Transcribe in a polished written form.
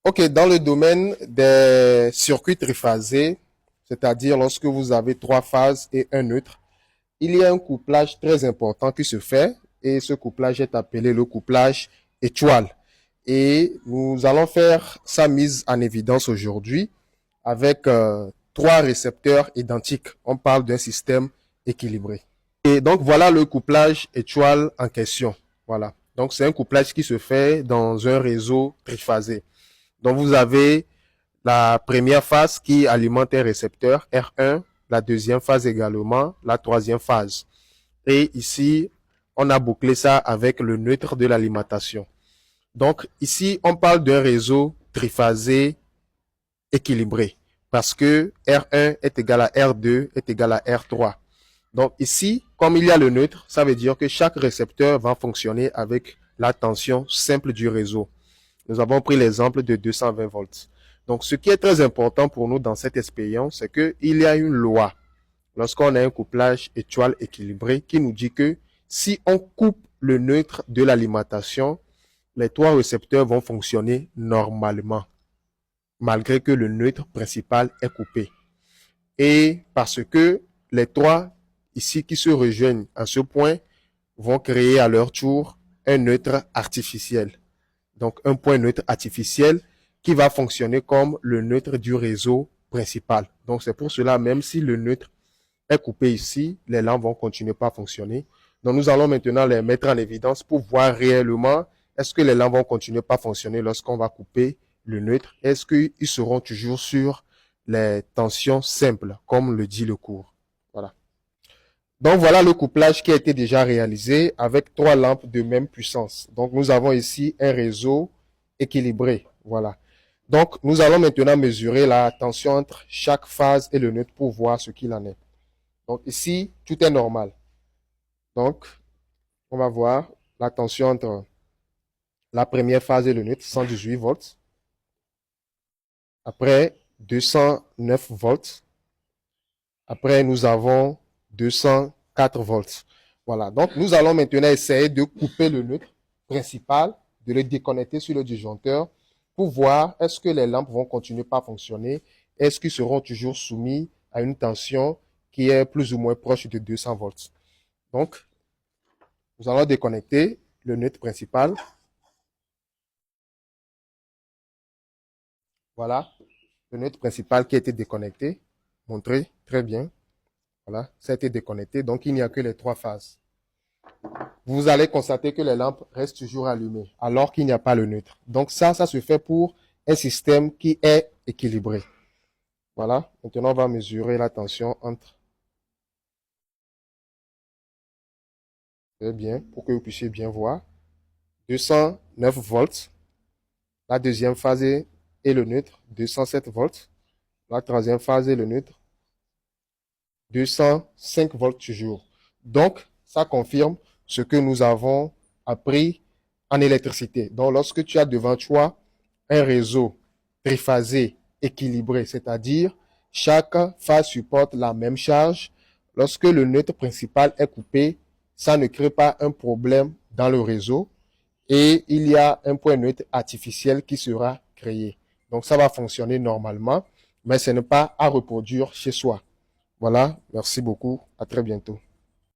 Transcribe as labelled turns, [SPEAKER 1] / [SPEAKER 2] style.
[SPEAKER 1] Ok, dans le domaine des circuits triphasés, c'est-à-dire lorsque vous avez trois phases et un neutre, il y a un couplage très important qui se fait et ce couplage est appelé le couplage étoile. Et nous allons faire sa mise en évidence aujourd'hui avec trois récepteurs identiques. On parle d'un système équilibré. Et donc voilà le couplage étoile en question. Voilà. Donc c'est un couplage qui se fait dans un réseau triphasé. Donc vous avez la première phase qui alimente un récepteur R1, la deuxième phase également, la troisième phase. Et ici, on a bouclé ça avec le neutre de l'alimentation. Donc ici, on parle d'un réseau triphasé équilibré parce que R1 est égal à R2 est égal à R3. Donc ici, comme il y a le neutre, ça veut dire que chaque récepteur va fonctionner avec la tension simple du réseau. Nous avons pris l'exemple de 220 volts. Donc, ce qui est très important pour nous dans cette expérience, c'est qu'il y a une loi lorsqu'on a un couplage étoile équilibré qui nous dit que si on coupe le neutre de l'alimentation, les trois récepteurs vont fonctionner normalement, malgré que le neutre principal est coupé. Et parce que les trois ici qui se rejoignent à ce point vont créer à leur tour un neutre artificiel. Donc un point neutre artificiel qui va fonctionner comme le neutre du réseau principal. Donc c'est pour cela, même si le neutre est coupé ici, les lampes vont continuer pas à fonctionner. Donc nous allons maintenant les mettre en évidence pour voir réellement est-ce que les lampes vont continuer pas à fonctionner lorsqu'on va couper le neutre. Est-ce qu'ils seront toujours sur les tensions simples, comme le dit le cours. Voilà. Donc voilà le couplage qui a été déjà réalisé avec trois lampes de même puissance. Donc nous avons ici un réseau équilibré. Voilà. Donc nous allons maintenant mesurer la tension entre chaque phase et le neutre pour voir ce qu'il en est. Donc ici, tout est normal. Donc on va voir la tension entre la première phase et le neutre, 118 volts. Après, 209 volts. Après, nous avons 204 volts. Voilà. Donc, nous allons maintenant essayer de couper le neutre principal, de le déconnecter sur le disjoncteur pour voir est-ce que les lampes vont continuer par fonctionner, est-ce qu'ils seront toujours soumis à une tension qui est plus ou moins proche de 200 volts. Donc, nous allons déconnecter le neutre principal. Voilà. Le neutre principal qui a été déconnecté. Montré. Très bien. Voilà, ça a été déconnecté, donc il n'y a que les trois phases. Vous allez constater que les lampes restent toujours allumées, alors qu'il n'y a pas le neutre. Donc ça se fait pour un système qui est équilibré. Voilà, maintenant on va mesurer la tension entre. Très bien, pour que vous puissiez bien voir. 209 volts. La deuxième phase est le neutre, 207 volts. La troisième phase est le neutre, 205 volts toujours. Donc, ça confirme ce que nous avons appris en électricité. Donc, lorsque tu as devant toi un réseau triphasé équilibré, c'est-à-dire chaque phase supporte la même charge, lorsque le neutre principal est coupé, ça ne crée pas un problème dans le réseau et il y a un point neutre artificiel qui sera créé. Donc, ça va fonctionner normalement, mais ce n'est pas à reproduire chez soi. Voilà, merci beaucoup, à très bientôt.